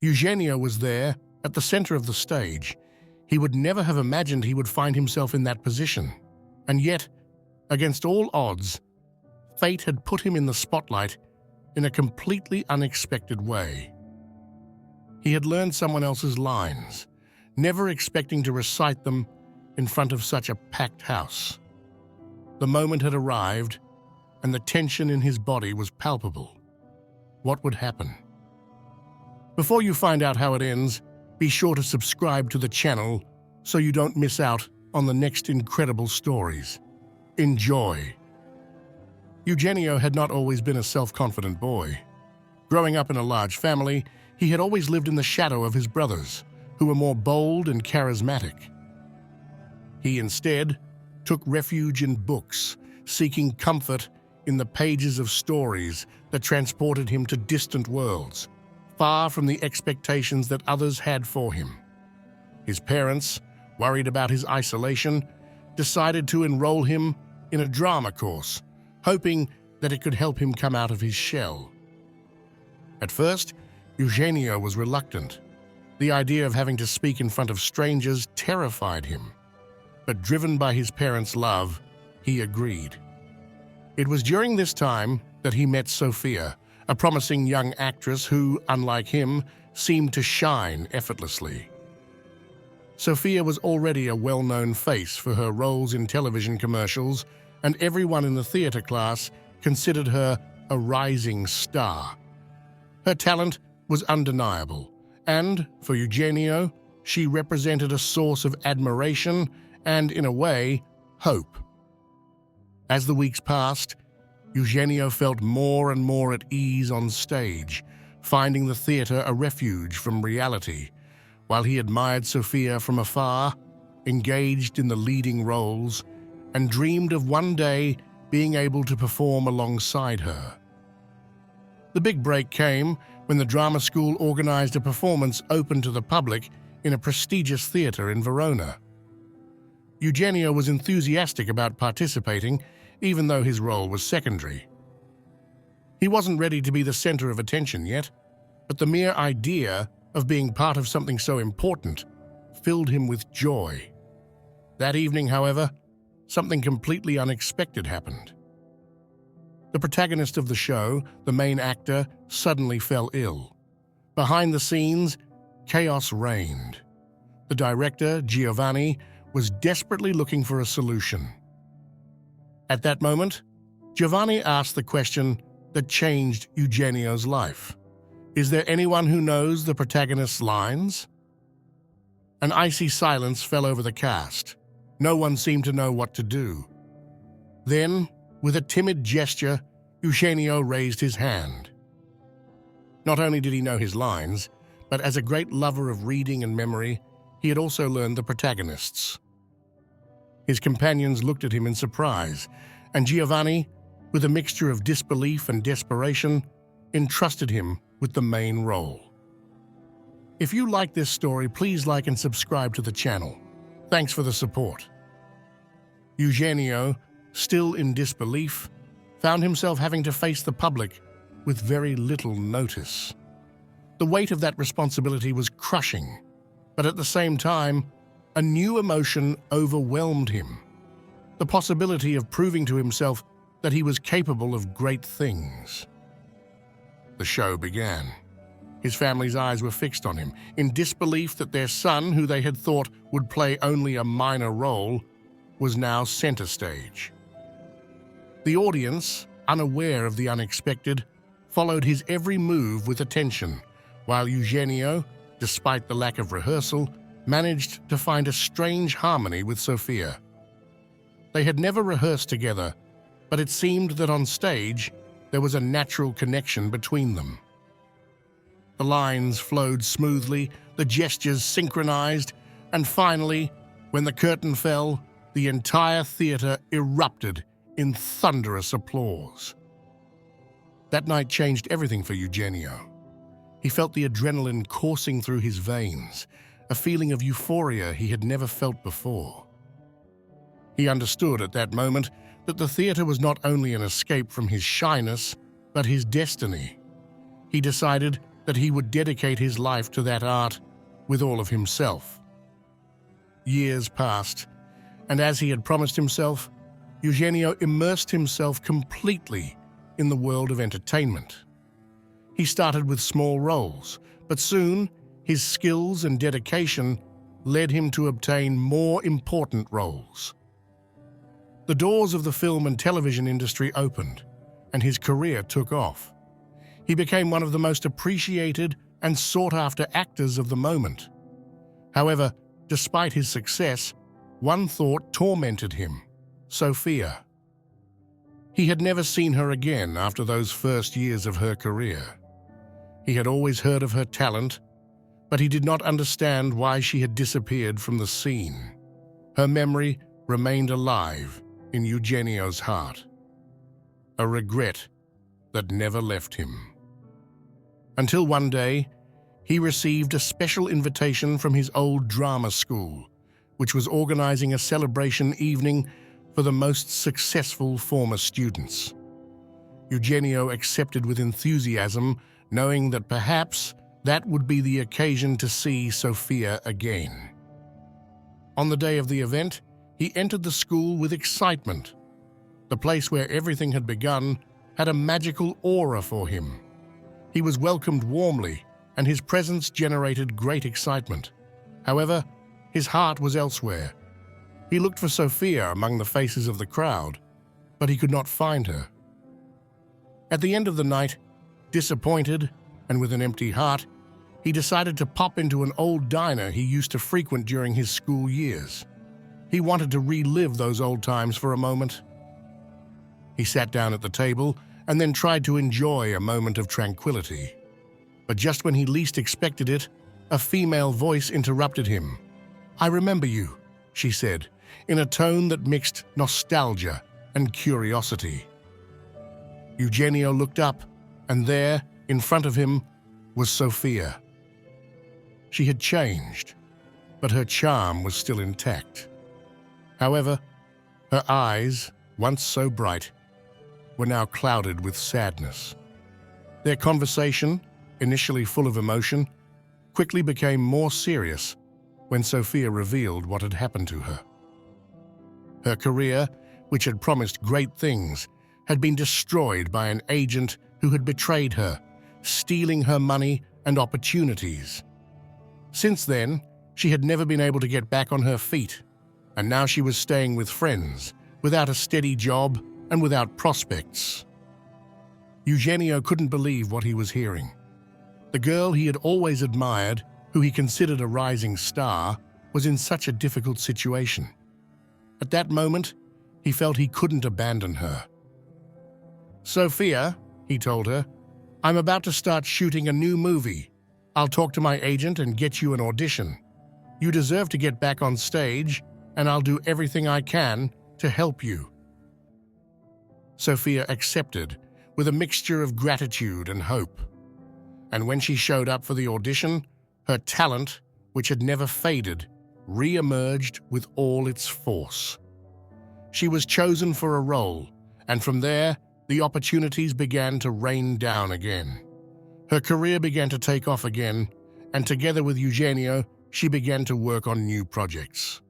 Eugenio was there, at the center of the stage. He would never have imagined he would find himself in that position. And yet, against all odds, fate had put him in the spotlight in a completely unexpected way. He had learned someone else's lines, never expecting to recite them in front of such a packed house. The moment had arrived, and the tension in his body was palpable. What would happen? Before you find out how it ends, be sure to subscribe to the channel so you don't miss out on the next incredible stories. Enjoy! Eugenio had not always been a self-confident boy. Growing up in a large family, he had always lived in the shadow of his brothers, who were more bold and charismatic. He instead took refuge in books, seeking comfort in the pages of stories that transported him to distant worlds, far from the expectations that others had for him. His parents, worried about his isolation, decided to enroll him in a drama course, hoping that it could help him come out of his shell. At first, Eugenio was reluctant. The idea of having to speak in front of strangers terrified him. But driven by his parents' love, he agreed. It was during this time that he met Sophia, a promising young actress who, unlike him, seemed to shine effortlessly. Sophia was already a well-known face for her roles in television commercials, and everyone in the theater class considered her a rising star. Her talent was undeniable, and, for Eugenio, she represented a source of admiration and, in a way, hope. As the weeks passed, Eugenio felt more and more at ease on stage, finding the theater a refuge from reality, while he admired Sophia from afar, engaged in the leading roles, and dreamed of one day being able to perform alongside her. The big break came when the drama school organized a performance open to the public in a prestigious theater in Verona. Eugenio was enthusiastic about participating, even though his role was secondary. He wasn't ready to be the center of attention yet, but the mere idea of being part of something so important filled him with joy. That evening, however, something completely unexpected happened. The protagonist of the show, the main actor, suddenly fell ill. Behind the scenes, chaos reigned. The director, Giovanni, was desperately looking for a solution. At that moment, Giovanni asked the question that changed Eugenio's life. Is there anyone who knows the protagonist's lines? An icy silence fell over the cast. No one seemed to know what to do. Then, with a timid gesture, Eugenio raised his hand. Not only did he know his lines, but as a great lover of reading and memory, he had also learned the protagonists. His companions looked at him in surprise, and Giovanni, with a mixture of disbelief and desperation, entrusted him with the main role. If you like this story, please like and subscribe to the channel. Thanks for the support. Eugenio, still in disbelief, found himself having to face the public with very little notice. The weight of that responsibility was crushing, but at the same time, a new emotion overwhelmed him. The possibility of proving to himself that he was capable of great things. The show began. His family's eyes were fixed on him, in disbelief that their son, who they had thought would play only a minor role, was now center stage. The audience, unaware of the unexpected, followed his every move with attention, while Eugenio, despite the lack of rehearsal, managed to find a strange harmony with Sophia. They had never rehearsed together, but it seemed that on stage there was a natural connection between them. The lines flowed smoothly, the gestures synchronized, and finally, when the curtain fell, the entire theater erupted in thunderous applause. That night changed everything for Eugenio. He felt the adrenaline coursing through his veins, a feeling of euphoria he had never felt before. He understood at that moment that the theater was not only an escape from his shyness, but his destiny. He decided that he would dedicate his life to that art with all of himself. Years passed, and as he had promised himself, Eugenio immersed himself completely in the world of entertainment. He started with small roles, but soon his skills and dedication led him to obtain more important roles. The doors of the film and television industry opened, and his career took off. He became one of the most appreciated and sought-after actors of the moment. However, despite his success, one thought tormented him: Sofia. He had never seen her again after those first years of her career. He had always heard of her talent, but he did not understand why she had disappeared from the scene. Her memory remained alive in Eugenio's heart, a regret that never left him. Until one day, he received a special invitation from his old drama school, which was organizing a celebration evening for the most successful former students. Eugenio accepted with enthusiasm, knowing that perhaps that would be the occasion to see Sofia again. On the day of the event, he entered the school with excitement. The place where everything had begun had a magical aura for him. He was welcomed warmly, and his presence generated great excitement. However, his heart was elsewhere. He looked for Sofia among the faces of the crowd, but he could not find her. At the end of the night, disappointed and with an empty heart, he decided to pop into an old diner he used to frequent during his school years. He wanted to relive those old times for a moment. He sat down at the table and then tried to enjoy a moment of tranquility. But just when he least expected it, a female voice interrupted him. "I remember you," she said, in a tone that mixed nostalgia and curiosity. Eugenio looked up, and there, in front of him, was Sofia. She had changed, but her charm was still intact. However, her eyes, once so bright, were now clouded with sadness. Their conversation, initially full of emotion, quickly became more serious when Sofia revealed what had happened to her. Her career, which had promised great things, had been destroyed by an agent who had betrayed her, stealing her money and opportunities. Since then, she had never been able to get back on her feet, and now she was staying with friends, without a steady job and without prospects. Eugenio couldn't believe what he was hearing. The girl he had always admired, who he considered a rising star, was in such a difficult situation. At that moment, he felt he couldn't abandon her. "Sofia," he told her, "I'm about to start shooting a new movie. I'll talk to my agent and get you an audition. You deserve to get back on stage, and I'll do everything I can to help you." Sofia accepted, with a mixture of gratitude and hope. And when she showed up for the audition, her talent, which had never faded, re-emerged with all its force. She was chosen for a role, and from there, the opportunities began to rain down again. Her career began to take off again, and together with Eugenio, she began to work on new projects.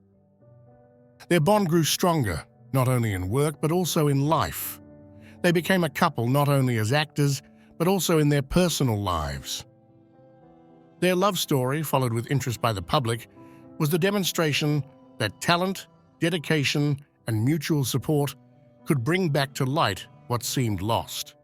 Their bond grew stronger, not only in work but also in life. They became a couple not only as actors, but also in their personal lives. Their love story, followed with interest by the public, was the demonstration that talent, dedication, and mutual support could bring back to light what seemed lost.